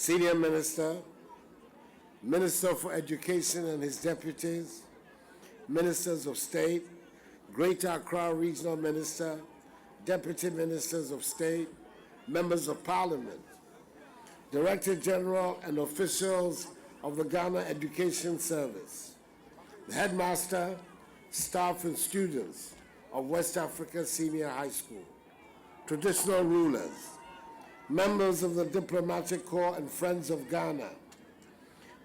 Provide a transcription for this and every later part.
Senior Minister, Minister for Education and his deputies, Ministers of State, Greater Accra Regional Minister, Deputy Ministers of State, Members of Parliament, Director General and officials of the Ghana Education Service, the headmaster, staff and students of West Africa Senior High School, traditional rulers, members of the Diplomatic Corps and Friends of Ghana,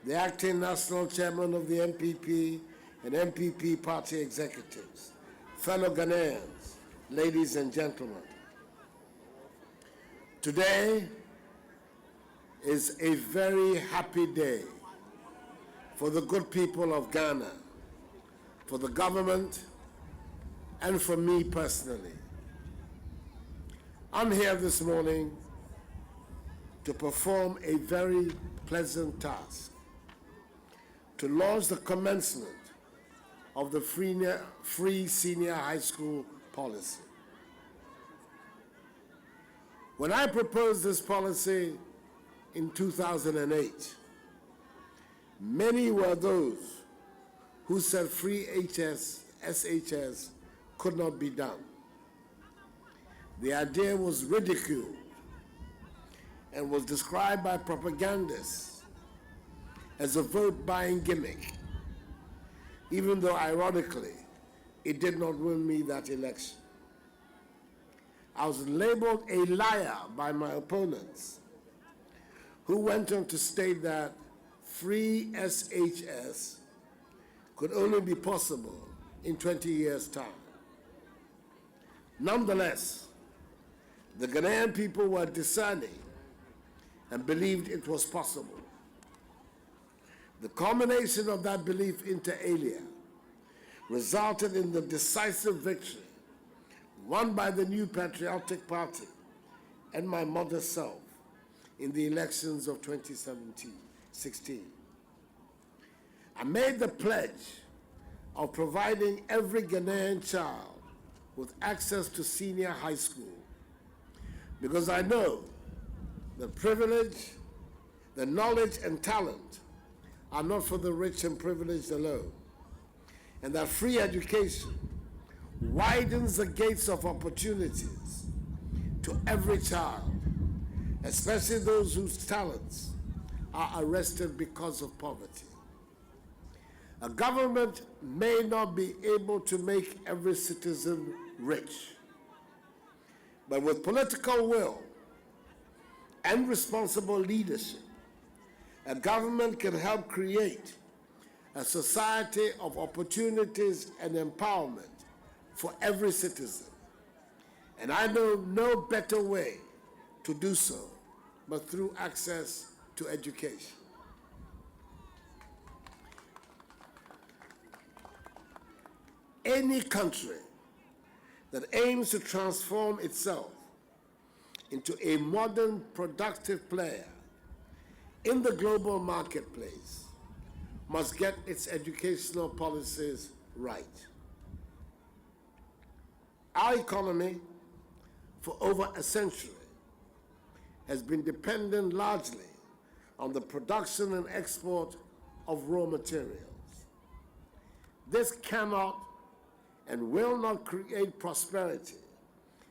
the acting national chairman of the MPP and MPP party executives, fellow Ghanaians, ladies and gentlemen. Today is a very happy day for the good people of Ghana, for the government, and for me personally. I'm here this morning to perform a very pleasant task, to launch the commencement of the free senior high school policy. When I proposed this policy in 2008, many were those who said free SHS could not be done. The idea was ridiculed and was described by propagandists as a vote-buying gimmick, even though, ironically, it did not win me that election. I was labeled a liar by my opponents, who went on to state that free SHS could only be possible in 20 years' time. Nonetheless, the Ghanaian people were discerning and believed it was possible. The culmination of that belief inter alia resulted in the decisive victory won by the New Patriotic Party and my mother's self in the elections of 2016. I made the pledge of providing every Ghanaian child with access to senior high school because I know the privilege, the knowledge and talent are not for the rich and privileged alone, and that free education widens the gates of opportunities to every child, especially those whose talents are arrested because of poverty. A government may not be able to make every citizen rich, but with political will and responsible leadership, a government can help create a society of opportunities and empowerment for every citizen. And I know no better way to do so but through access to education. Any country that aims to transform itself into a modern, productive player in the global marketplace must get its educational policies right. Our economy, for over a century, has been dependent largely on the production and export of raw materials. This cannot and will not create prosperity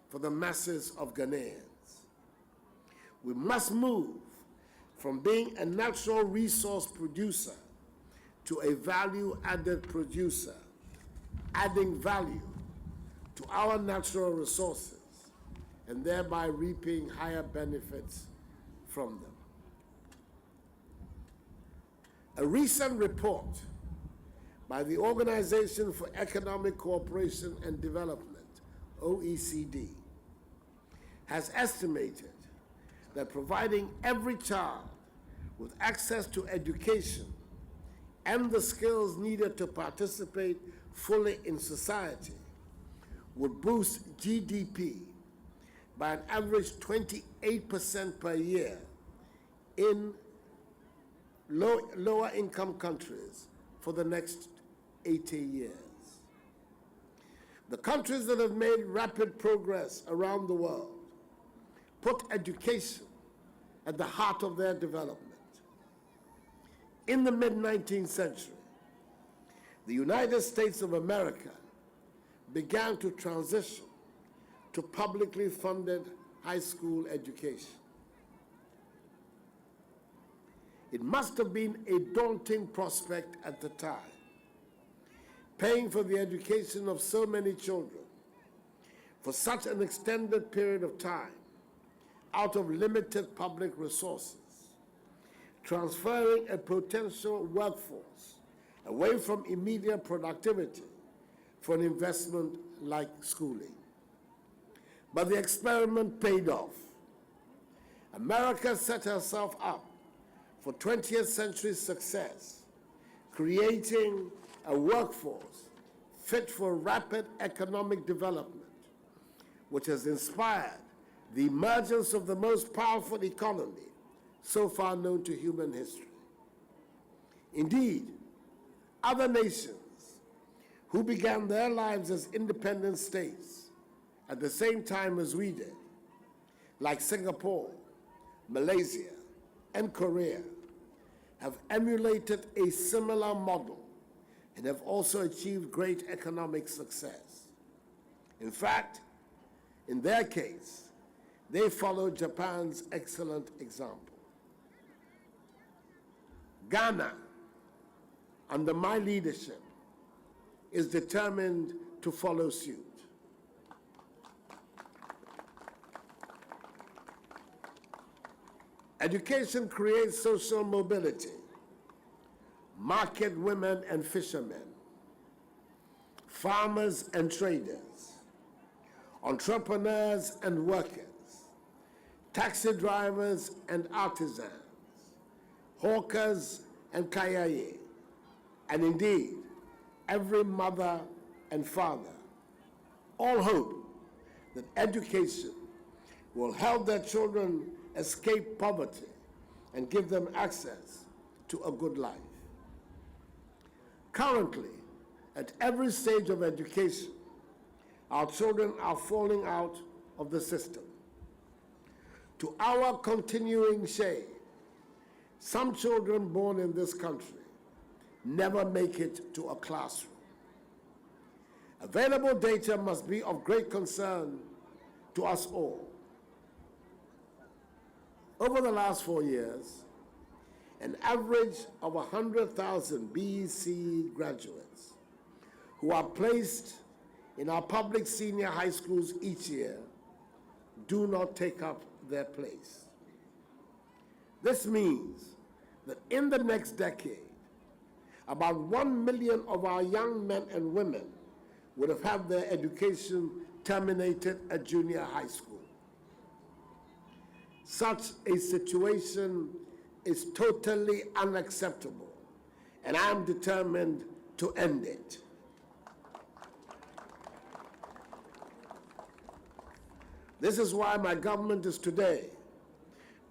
for the masses of Ghanaians. We must move from being a natural resource producer to a value-added producer, adding value to our natural resources and thereby reaping higher benefits from them. A recent report by the Organization for Economic Cooperation and Development, OECD, has estimated that providing every child with access to education and the skills needed to participate fully in society would boost GDP by an average 28% per year in lower income countries for the next 80 years. The countries that have made rapid progress around the world put education at the heart of their development. In the mid-19th century, the United States of America began to transition to publicly funded high school education. It must have been a daunting prospect at the time, paying for the education of so many children for such an extended period of time out of limited public resources, transferring a potential workforce away from immediate productivity for an investment like schooling. But the experiment paid off. America set herself up for 20th century success, creating a workforce fit for rapid economic development, which has inspired the emergence of the most powerful economy so far known to human history. Indeed, other nations who began their lives as independent states at the same time as we did, like Singapore, Malaysia, and Korea, have emulated a similar model and have also achieved great economic success. In fact, in their case, they followed Japan's excellent example. Ghana, under my leadership, is determined to follow suit. Education creates social mobility, market women and fishermen, farmers and traders, entrepreneurs and workers, taxi drivers and artisans, hawkers and kayaye, and indeed, every mother and father, all hope that education will help their children escape poverty and give them access to a good life. Currently, at every stage of education, our children are falling out of the system. To our continuing shame, some children born in this country never make it to a classroom. Available data must be of great concern to us all. Over the last 4 years, an average of 100,000 BEC graduates who are placed in our public senior high schools each year do not take up their place. This means that in the next decade, about 1 million of our young men and women would have had their education terminated at junior high school. Such a situation is totally unacceptable, and I am determined to end it. This is why my government is today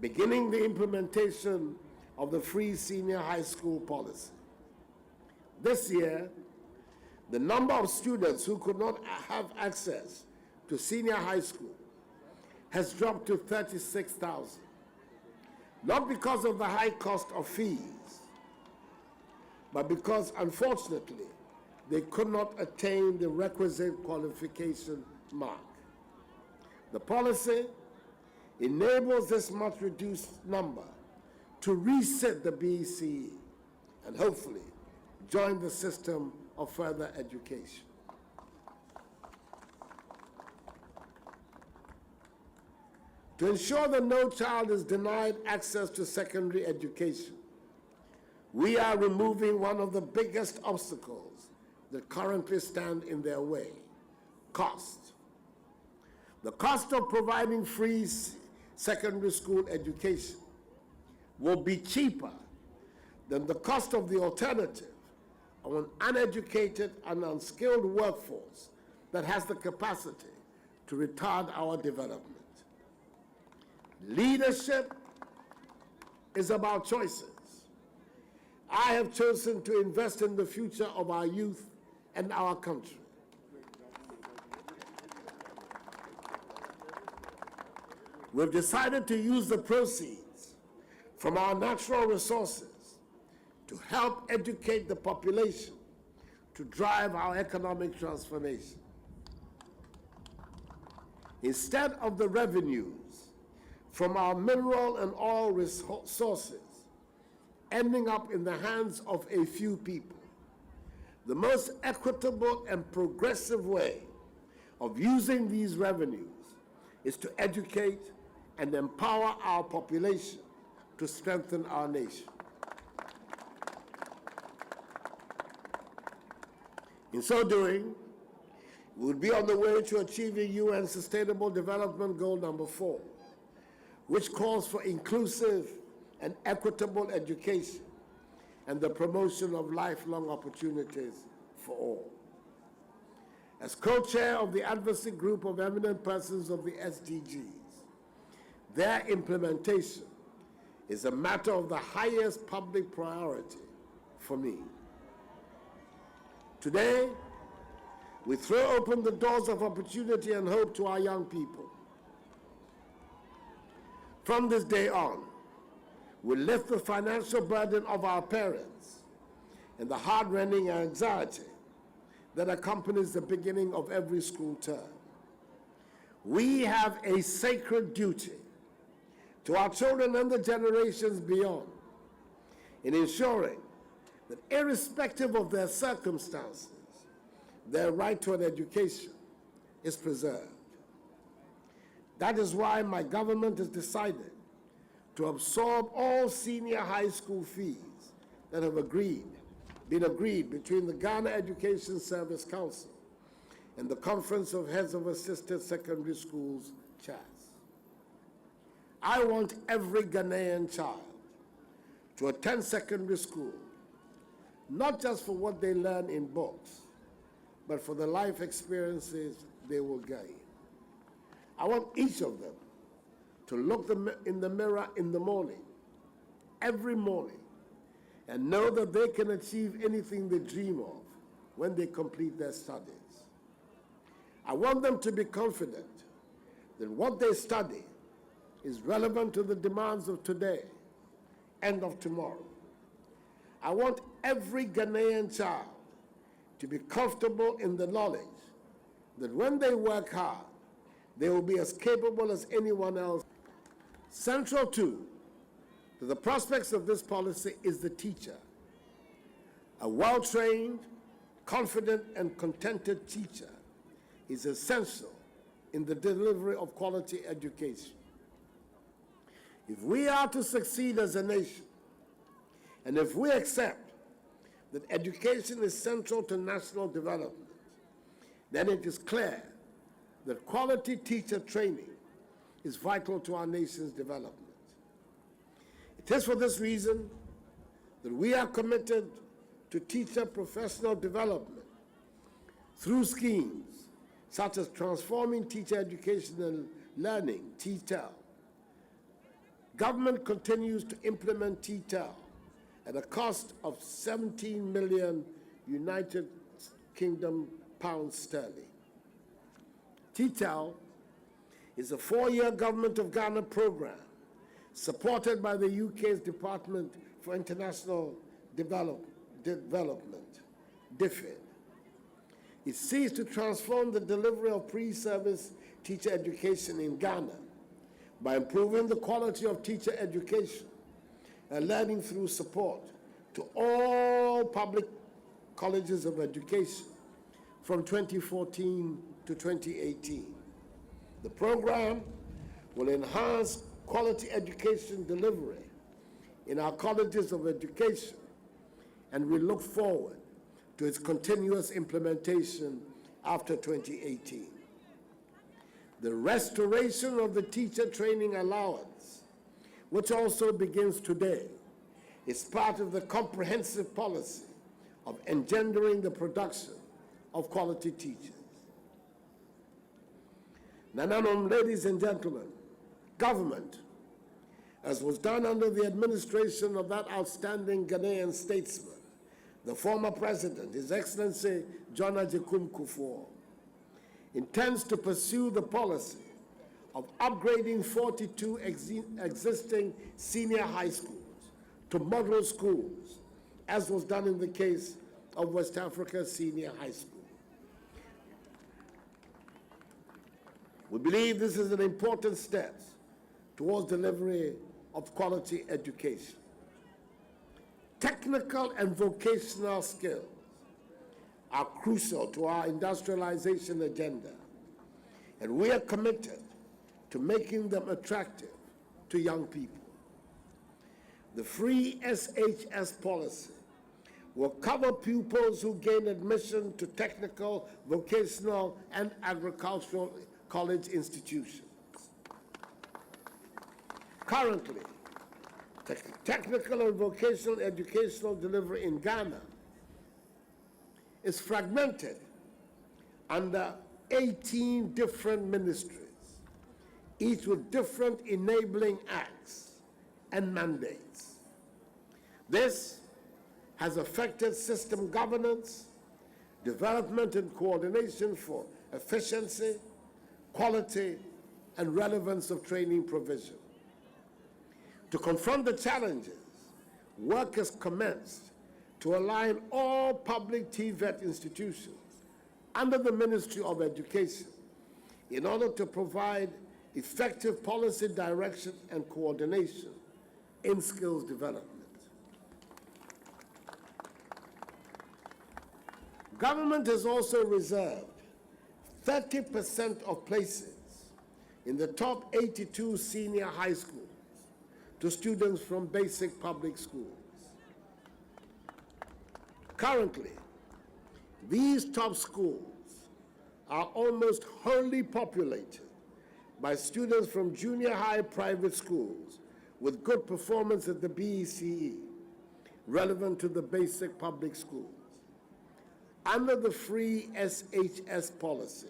beginning the implementation of the free senior high school policy. This year, the number of students who could not have access to senior high school has dropped to 36,000, not because of the high cost of fees, but because, unfortunately, they could not attain the requisite qualification mark. The policy enables this much reduced number to reset the BECE and hopefully join the system of further education. To ensure that no child is denied access to secondary education, we are removing one of the biggest obstacles that currently stand in their way: cost. The cost of providing free secondary school education will be cheaper than the cost of the alternative of an uneducated and unskilled workforce that has the capacity to retard our development. Leadership is about choices. I have chosen to invest in the future of our youth and our country. We've decided to use the proceeds from our natural resources to help educate the population to drive our economic transformation. Instead of the revenues from our mineral and oil resources ending up in the hands of a few people, the most equitable and progressive way of using these revenues is to educate and empower our population to strengthen our nation. In so doing, we will be on the way to achieving UN Sustainable Development Goal number 4, which calls for inclusive and equitable education and the promotion of lifelong opportunities for all. As co-chair of the advocacy group of eminent persons of the SDGs, their implementation is a matter of the highest public priority for me. Today, we throw open the doors of opportunity and hope to our young people. From this day on, we lift the financial burden of our parents and the heart-rending anxiety that accompanies the beginning of every school term. We have a sacred duty to our children and the generations beyond in ensuring that irrespective of their circumstances, their right to an education is preserved. That is why my government has decided to absorb all senior high school fees that have been agreed between the Ghana Education Service Council and the Conference of Heads of Assisted Secondary Schools, CHAS. I want every Ghanaian child to attend secondary school, not just for what they learn in books, but for the life experiences they will gain. I want each of them to look in the mirror in the morning, every morning, and know that they can achieve anything they dream of when they complete their studies. I want them to be confident that what they study is relevant to the demands of today and of tomorrow. I want every Ghanaian child to be comfortable in the knowledge that when they work hard, they will be as capable as anyone else. Central to the prospects of this policy is the teacher. A well-trained, confident, and contented teacher is essential in the delivery of quality education. If we are to succeed as a nation, and if we accept that education is central to national development, then it is clear that quality teacher training is vital to our nation's development. It is for this reason that we are committed to teacher professional development through schemes such as Transforming Teacher Education and Learning, TTEL. Government continues to implement TTEL at a cost of 17 million United Kingdom pounds sterling. TTEL is a 4-year Government of Ghana program supported by the UK's Department for International Development, DFID. It seeks to transform the delivery of pre-service teacher education in Ghana by improving the quality of teacher education and learning through support to all public colleges of education from 2014 to 2018. The program will enhance quality education delivery in our colleges of education, and we look forward to its continuous implementation after 2018. The restoration of the teacher training allowance, which also begins today, is part of the comprehensive policy of engendering the production of quality teachers. Nananom, ladies and gentlemen, government, as was done under the administration of that outstanding Ghanaian statesman, the former president, His Excellency John Agyekum Kufuor, intends to pursue the policy of upgrading 42 existing senior high schools to model schools, as was done in the case of West Africa Senior High School. We believe this is an important step towards delivery of quality education. Technical and vocational skills are crucial to our industrialization agenda, and we are committed to making them attractive to young people. The free SHS policy will cover pupils who gain admission to technical, vocational, and agricultural college institutions. Currently, technical and vocational educational delivery in Ghana is fragmented under 18 different ministries, each with different enabling acts and mandates. This has affected system governance, development and coordination for efficiency, quality, and relevance of training provision. To confront the challenges, work has commenced to align all public TVET institutions under the Ministry of Education in order to provide effective policy direction and coordination in skills development. Government has also reserved 30% of places in the top 82 senior high schools to students from basic public schools. Currently, these top schools are almost wholly populated by students from junior high private schools with good performance at the BECE, relevant to the basic public schools. Under the free SHS policy,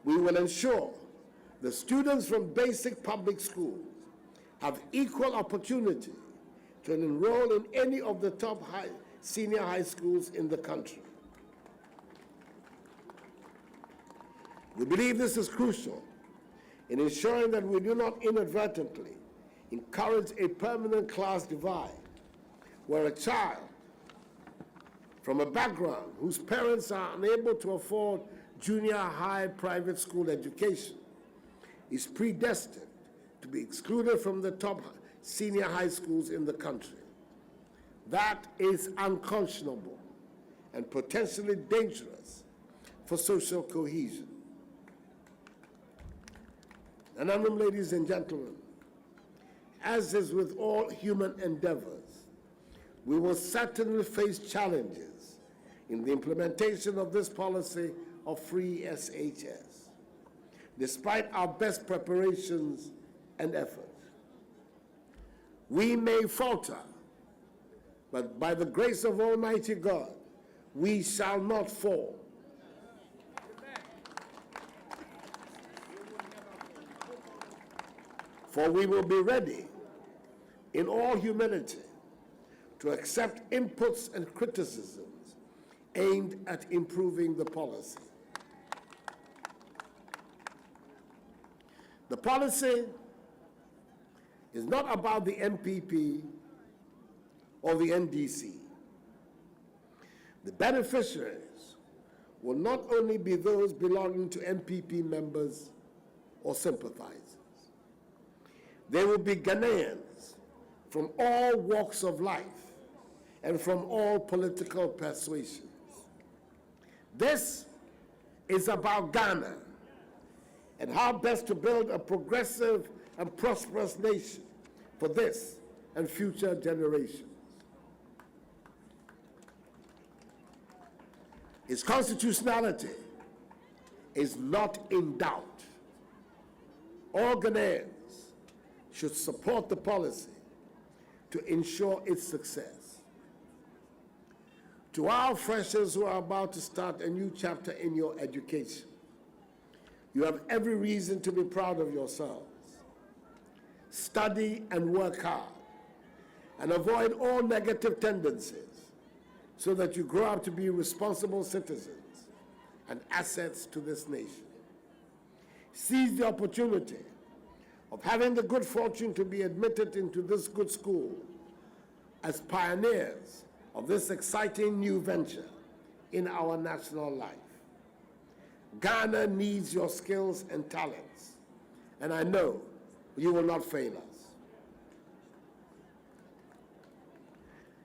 we will ensure the students from basic public schools have equal opportunity to enroll in any of the top senior high schools in the country. We believe this is crucial in ensuring that we do not inadvertently encourage a permanent class divide where a child from a background whose parents are unable to afford junior high private school education is predestined to be excluded from the top senior high schools in the country. That is unconscionable and potentially dangerous for social cohesion. And ladies and gentlemen, as is with all human endeavors, we will certainly face challenges in the implementation of this policy of free SHS, despite our best preparations and efforts. We may falter, but by the grace of Almighty God, we shall not fall. For we will be ready, in all humility, to accept inputs and criticisms aimed at improving the policy. The policy is not about the MPP or the NDC. The beneficiaries will not only be those belonging to MPP members or sympathizers. They will be Ghanaians from all walks of life and from all political persuasions. This is about Ghana and how best to build a progressive and prosperous nation for this and future generations. Its constitutionality is not in doubt. All Ghanaians should support the policy to ensure its success. To our freshers who are about to start a new chapter in your education, you have every reason to be proud of yourselves. Study and work hard, and avoid all negative tendencies so that you grow up to be responsible citizens and assets to this nation. seize the opportunity of having the good fortune to be admitted into this good school as pioneers of this exciting new venture in our national life. Ghana needs your skills and talents, and I know you will not fail us.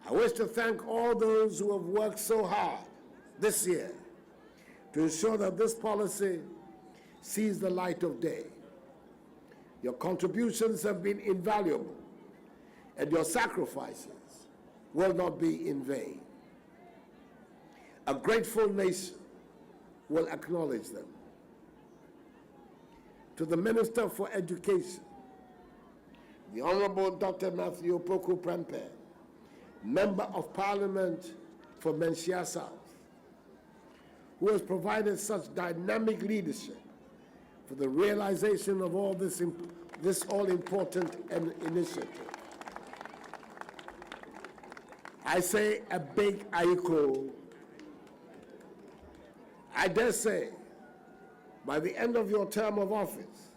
I wish to thank all those who have worked so hard this year to ensure that this policy sees the light of day. Your contributions have been invaluable, and your sacrifices will not be in vain. A grateful nation will acknowledge them. To the Minister for Education, the Honorable Dr. Matthew Opoku Prempeh, Member of Parliament for Menchia South, who has provided such dynamic leadership for the realization of all this all-important initiative. I say a big aiko. I dare say, by the end of your term of office,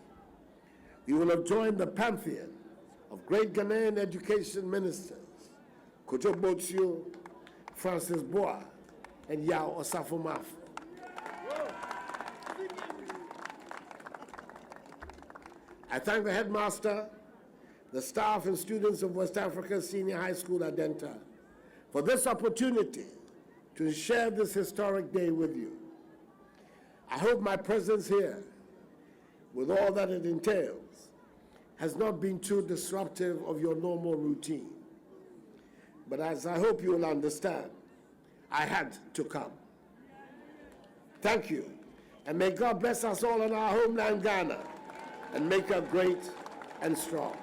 you will have joined the pantheon of great Ghanaian education ministers, Kojo Botsio, Francis Boa, and Yao Osafo-Maafo. I thank the headmaster, the staff and students of West Africa Senior High School Adenta for this opportunity to share this historic day with you. I hope my presence here, with all that it entails, has not been too disruptive of your normal routine. But as I hope you will understand, I had to come. Thank you, and may God bless us all in our homeland, Ghana, and make her great and strong.